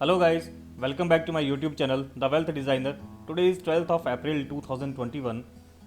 Hello guys, welcome back to my YouTube channel, The Wealth Designer. Today is 12th of April 2021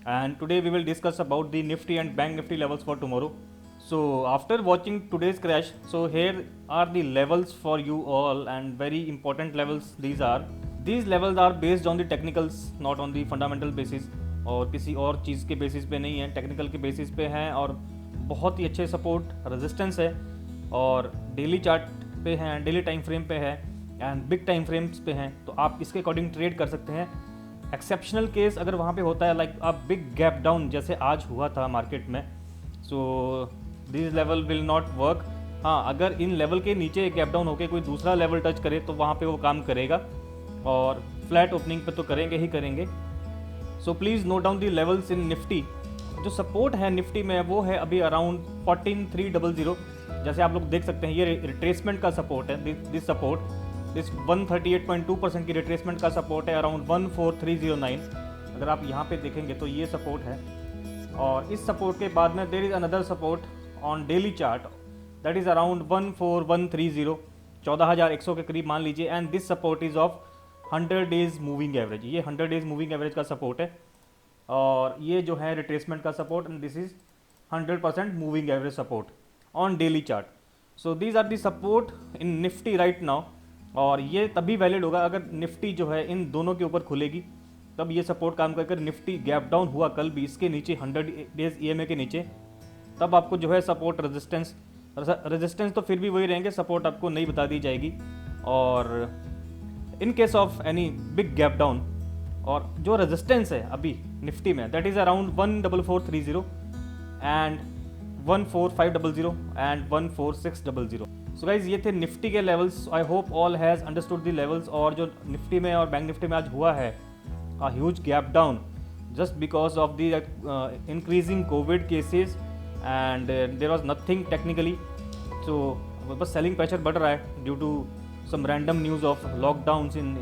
and today we will discuss about the Nifty and Bank Nifty levels for tomorrow. So after watching today's crash, so here are the levels for you all and very important levels these are. These levels are based on the technicals, not on the fundamental basis और किसी और चीज़ के basis पे नहीं है, technical के basis पे हैं और बहुत ही अच्छे सपोर्ट रेजिस्टेंस है और डेली चार्ट पे हैं, डेली टाइम फ्रेम पे है एंड बिग टाइम फ्रेम्स पे हैं, तो आप इसके अकॉर्डिंग ट्रेड कर सकते हैं। एक्सेप्शनल केस अगर वहाँ पे होता है like a big gap down जैसे आज हुआ था मार्केट में, so this level will not work. हाँ, अगर इन लेवल के नीचे गैप डाउन होकर कोई दूसरा लेवल टच करे तो वहाँ पे वो काम करेगा और फ्लैट ओपनिंग पे तो करेंगे ही करेंगे। So please note down the levels in Nifty. जो सपोर्ट है निफ्टी में वो है अभी अराउंड 14300। जैसे आप लोग देख सकते हैं ये रिट्रेसमेंट का सपोर्ट है, दिस सपोर्ट दिस 138.2% की रिट्रेसमेंट का सपोर्ट है अराउंड 14309। अगर आप यहाँ पे देखेंगे तो ये सपोर्ट है और इस सपोर्ट के बाद में there is another support on daily chart that is around 14130, 14100 के करीब मान लीजिए and this support is of 100 days moving average. ये 100 डेज मूविंग एवरेज का सपोर्ट है और ये जो है रिट्रेसमेंट का support and this is 100% moving average support on daily chart. So these are the support in Nifty right now और ये तभी वैलिड होगा अगर निफ्टी जो है इन दोनों के ऊपर खुलेगी, तब ये सपोर्ट काम कर निफ्टी गैप डाउन हुआ कल भी इसके नीचे 100 डेज ईएमए के नीचे, तब आपको जो है सपोर्ट रेजिस्टेंस तो फिर भी वही रहेंगे, सपोर्ट आपको नहीं बता दी जाएगी। और in case of any big gap down और जो रेजिस्टेंस है अभी निफ्टी में that is around 14430 and 14500 and 14600। So guys ये थे निफ्टी के levels. I hope all has understood the levels. और जो निफ्टी में और बैंक निफ्टी में आज हुआ है a huge gap down just because of the increasing covid cases and there was nothing technically. So बस सेलिंग प्रेशर बढ़ रहा है due to some random news of lockdowns in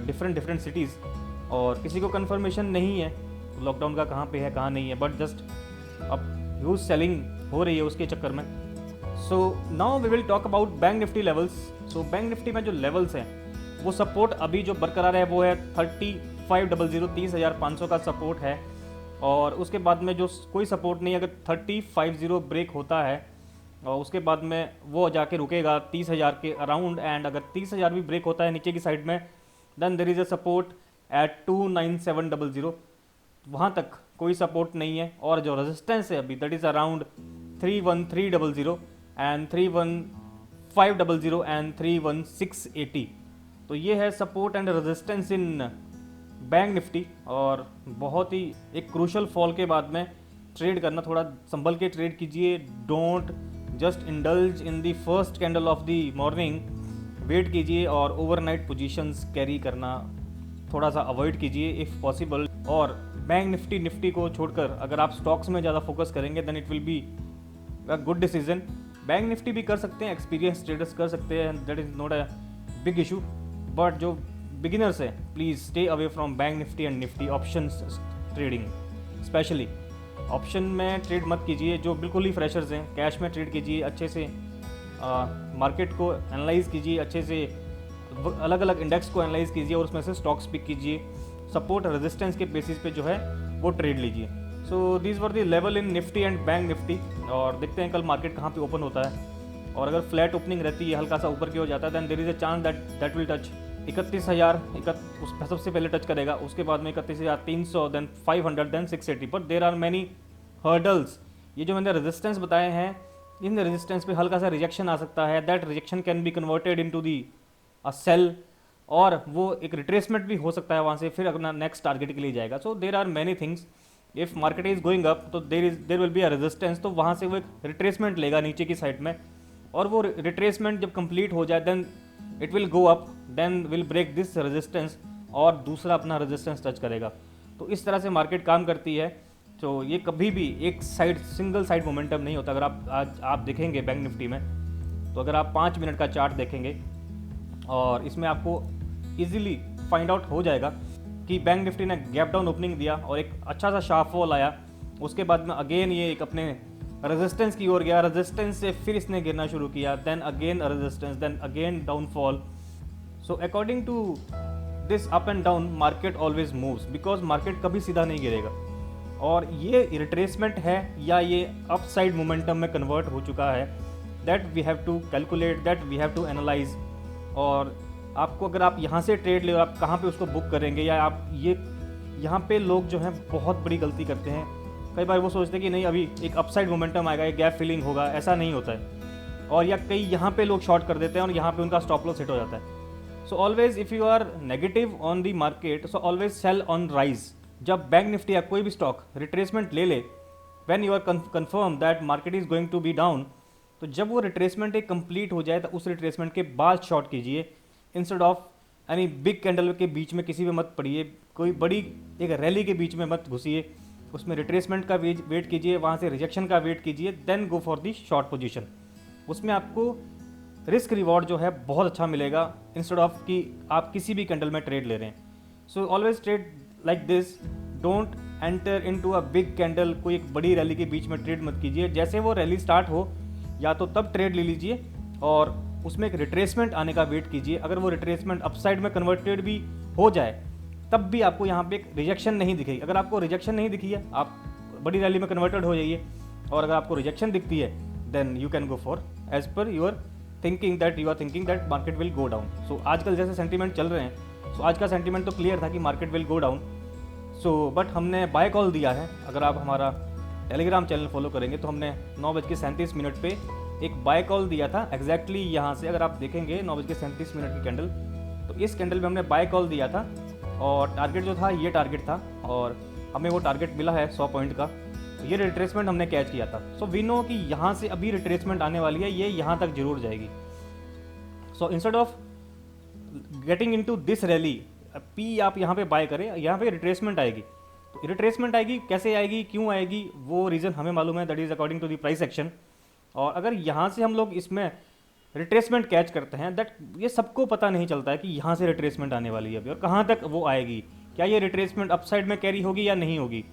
different cities और किसी को कंफर्मेशन नहीं है लॉकडाउन का कहाँ पे है कहाँ नहीं है, बट जस्ट अब ह्यूज सेलिंग हो रही है उसके चक्कर में। So now we will talk about bank Nifty levels. So bank Nifty में जो लेवल्स हैं वो सपोर्ट अभी जो बरकरार है वो है 3500, 30,500 का सपोर्ट है और उसके बाद में जो कोई सपोर्ट नहीं, अगर 3050 ब्रेक होता है और उसके बाद में वो जाके रुकेगा 30,000 के अराउंड एंड अगर 30,000 भी ब्रेक होता है नीचे की साइड में then there is a support at 29700। वहाँ तक कोई सपोर्ट नहीं है और जो रेजिस्टेंस है अभी that is around 31300 and 31500 and 31680। तो ये है support and resistance in bank Nifty और बहुत ही एक क्रूशल फॉल के बाद में ट्रेड करना, थोड़ा संभल के ट्रेड कीजिए। Don't just indulge in the first candle of the morning, wait कीजिए और ओवरनाइट पोजीशंस कैरी करना थोड़ा सा अवॉइड कीजिए इफ़ पॉसिबल। और बैंक निफ्टी को छोड़कर अगर आप स्टॉक्स में ज़्यादा फोकस करेंगे then it will be a good decision. Bank Nifty भी कर सकते हैं, एक्सपीरियंस ट्रेडर्स कर सकते हैं, that is not a big issue, but जो बिगिनर्स हैं please stay away from bank Nifty and Nifty options trading. Specially option में ट्रेड मत कीजिए, जो बिल्कुल ही फ्रेशर्स हैं कैश में ट्रेड कीजिए, अच्छे से मार्केट को एनालाइज कीजिए, अच्छे से अलग अलग इंडेक्स को एनालाइज कीजिए और उसमें से स्टॉक्स पिक कीजिए, सपोर्ट रेजिस्टेंस के बेसिस पे जो है वो ट्रेड लीजिए। So these were the level in Nifty and bank Nifty और देखते हैं कल मार्केट कहाँ पे ओपन होता है और अगर फ्लैट ओपनिंग रहती है हल्का सा ऊपर की ओर जाता है then there is a chance that will touch 31,000 उस सबसे पहले टच करेगा, उसके बाद में 31,300 देन 500 देन 680। पर देर आर मैनी हर्डल्स। ये जो मैंने रेजिस्टेंस बताए हैं इन रेजिस्टेंस पे हल्का सा रिजेक्शन आ सकता है, that rejection can be converted into the a sell और वो एक रिट्रेसमेंट भी हो सकता है वहाँ से फिर अपना नेक्स्ट टारगेट के लिए जाएगा। So there are many things. If market is going up तो there will be a resistance, तो वहाँ से वो एक रिट्रेसमेंट लेगा नीचे की साइड में और वो रिट्रेसमेंट जब कंप्लीट हो जाए then it will go up, then will break this resistance और दूसरा अपना रेजिस्टेंस टच करेगा। तो इस तरह से मार्केट काम करती है। तो ये कभी भी एक साइड सिंगल साइड मोमेंटम नहीं होता। अगर आप देखेंगे बैंक निफ्टी में तो अगर आप 5 मिनट का चार्ट देखेंगे और इसमें आपको इजीली फाइंड आउट हो जाएगा कि बैंक निफ्टी ने गैप डाउन ओपनिंग दिया और एक अच्छा सा शार्प फॉल आया, उसके बाद में अगेन ये एक अपने रेजिस्टेंस की ओर गया, रेजिस्टेंस से फिर इसने गिरना शुरू किया, then again resistance, then again downfall so according to this up and down market always moves, because market कभी सीधा नहीं गिरेगा। और ये रिट्रेसमेंट है या ये अपसाइड मोमेंटम में कन्वर्ट हो चुका है, that we have to calculate, that we have to analyse. और आपको अगर आप यहाँ से ट्रेड ले, आप कहाँ पे उसको बुक करेंगे, या आप ये यहाँ पे लोग जो हैं बहुत बड़ी गलती करते हैं। कई बार वो सोचते हैं कि नहीं अभी एक अपसाइड मोमेंटम आएगा, एक गैप फिलिंग होगा, ऐसा नहीं होता है। और या कई यहाँ पे लोग शॉर्ट कर देते हैं और यहाँ पे उनका स्टॉप लॉस हिट हो जाता है। So always if you are negative on the market, so always sell on rise. जब बैंक निफ्टी या कोई भी स्टॉक रिट्रेसमेंट ले ले, when you are confirm that market is going to be down, तो जब वो रिट्रेसमेंट एक कंप्लीट हो जाए तो उस रिट्रेसमेंट के बाद शॉर्ट कीजिए, इंस्टेड ऑफ यानी बिग कैंडल के बीच में किसी में मत पड़िए, कोई बड़ी एक रैली के बीच में मत घुसिए, उसमें रिट्रेसमेंट का वेट कीजिए, वहाँ से रिजेक्शन का वेट कीजिए, then go for the short position. उसमें आपको रिस्क रिवॉर्ड जो है बहुत अच्छा मिलेगा, इंस्टेड ऑफ कि आप किसी भी कैंडल में ट्रेड ले रहे हैं। So always trade like this, don't enter into a big candle. कोई एक बड़ी रैली के बीच में ट्रेड मत कीजिए। जैसे वो रैली स्टार्ट हो या तो तब ट्रेड ले लीजिए और उसमें एक रिट्रेसमेंट आने का वेट कीजिए। अगर वो रिट्रेसमेंट अपसाइड में कन्वर्टेड भी हो जाए तब भी आपको यहाँ पे एक रिजेक्शन नहीं दिखेगी। अगर आपको रिजेक्शन नहीं दिखी है, आप बड़ी रैली में कन्वर्टेड हो जाइए, और अगर आपको रिजेक्शन दिखती है then you can go for as per your thinking that you are thinking that market will go down. So आजकल जैसे सेंटीमेंट चल रहे हैं, सो आज का सेंटीमेंट तो क्लियर था कि market will go down. So but हमने बाय कॉल दिया है। अगर आप हमारा टेलीग्राम चैनल फॉलो करेंगे तो हमने 9:37 पे एक बाय कॉल दिया था एग्जैक्टली यहाँ से। अगर आप देखेंगे 9:37 की कैंडल, तो इस कैंडल में हमने बाय कॉल दिया था और टारगेट जो था ये टारगेट था और हमें वो टारगेट मिला है 100 पॉइंट का। तो ये रिट्रेसमेंट हमने कैच किया था। सो वी नो कि यहाँ से अभी रिट्रेसमेंट आने वाली है, ये यहाँ तक जरूर जाएगी। So instead of getting into this rally, P आप यहाँ पे बाय करें, यहाँ पे रिट्रेसमेंट आएगी। तो रिट्रेसमेंट आएगी, कैसे आएगी, क्यों आएगी, वो रीज़न हमें मालूम है, that is according to the price action. और अगर यहाँ से हम लोग इसमें रिट्रेसमेंट कैच करते हैं, दैट ये सबको पता नहीं चलता है कि यहाँ से रिट्रेसमेंट आने वाली है अभी और कहाँ तक वो आएगी, क्या ये रिट्रेसमेंट अपसाइड में कैरी होगी या नहीं होगी।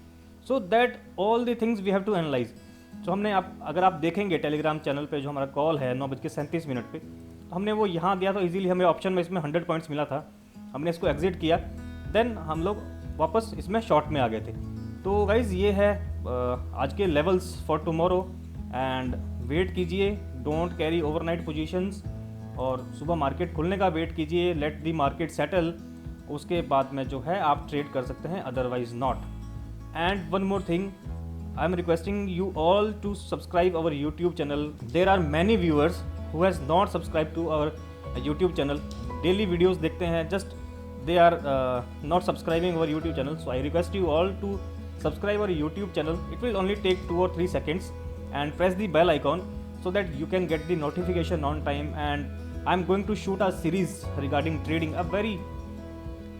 So that all the things we have to analyse. So हमने अगर आप देखेंगे टेलीग्राम चैनल पे जो हमारा कॉल है 9:37 पे, हमने वो यहाँ दिया तो इजीली हमें ऑप्शन में इसमें 100 पॉइंट्स मिला था, हमने इसको एग्जिट किया, देन हम लोग वापस इसमें शॉर्ट में आ गए थे। तो गाइज ये है आज के levels for tomorrow, and wait कीजिए, डोंट कैरी ओवरनाइट पोजीशंस, और सुबह मार्केट खुलने का वेट कीजिए, लेट द मार्केट सेटल, उसके बाद में जो है आप ट्रेड कर सकते हैं, otherwise not. And one more thing, I am requesting you all to subscribe our YouTube channel. There are many viewers who has not subscribe to our YouTube channel, daily videos देखते हैं, just they are not subscribing our YouTube channel. So I request you all to subscribe our YouTube channel. It will only take 2 or 3 seconds, and press the bell icon so that you can get the notification on time. And I'm going to shoot a series regarding trading, a very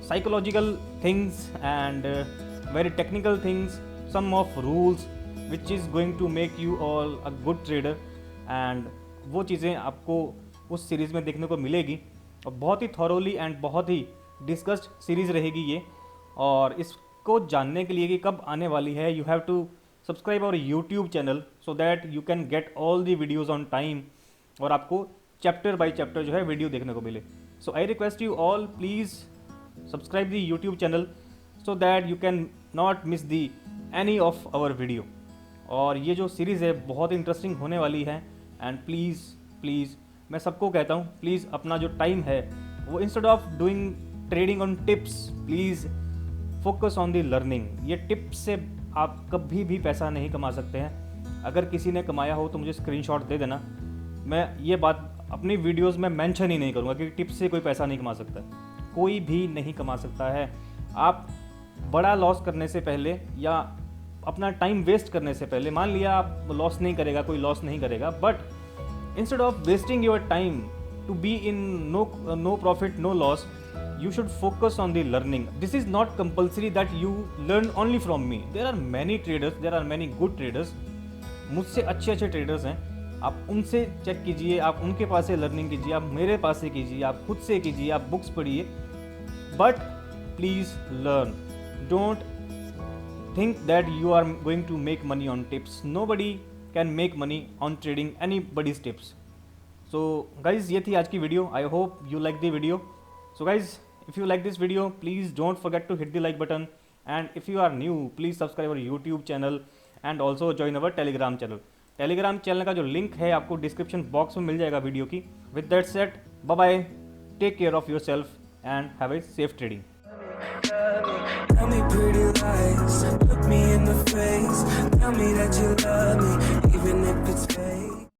psychological things and very technical things, some of rules which is going to make you all a good trader. And वो चीज़ें आपको उस series में देखने को मिलेगी और बहुत ही थॉरोली एंड बहुत ही डिस्कस्ड सीरीज़ रहेगी ये। और इसको जानने के लिए कि कब आने वाली है, you have to subscribe our YouTube channel so that you can get all the videos on time, और आपको चैप्टर बाय चैप्टर जो है वीडियो देखने को मिले। So I request you all, please subscribe the YouTube channel so that you can not miss the any of our video. और ये जो सीरीज़ है बहुत इंटरेस्टिंग होने वाली है, एंड प्लीज़ मैं सबको कहता हूँ, प्लीज़ अपना जो टाइम है वो instead of doing trading on tips, please focus on the learning. ये टिप्स से आप कभी भी पैसा नहीं कमा सकते हैं। अगर किसी ने कमाया हो तो मुझे स्क्रीनशॉट दे देना, मैं ये बात अपनी वीडियोस में मेंशन ही नहीं करूँगा कि टिप्स से कोई पैसा नहीं कमा सकता, कोई भी नहीं कमा सकता है। आप बड़ा लॉस करने से पहले या अपना टाइम वेस्ट करने से पहले, मान लिया आप लॉस नहीं करेगा, कोई लॉस नहीं करेगा, but instead of wasting your time to be in no profit no loss, you should focus on the learning. This is not compulsory that you learn only from me. There are many traders, there are many good traders, मुझसे अच्छे traders हैं, आप उनसे check कीजिए, आप उनके पास से learning कीजिए, आप मेरे पास से कीजिए, आप खुद से कीजिए, आप बुक्स पढ़िए, but please learn. Don't think that you are going to make money on tips. Nobody can make money on trading anybody's tips. So guys, ये थी आज की video. I hope you like the video. So guys, if you like this video, please don't forget to hit the like button, and if you are new, please subscribe our YouTube channel and also join our Telegram channel. Telegram channel का जो link है आपको description box में मिल जाएगा video की. With that set, bye bye, take care of yourself and have a safe trading. Tell me pretty lies, look me in the face. Tell me that you love me, even if it's fake.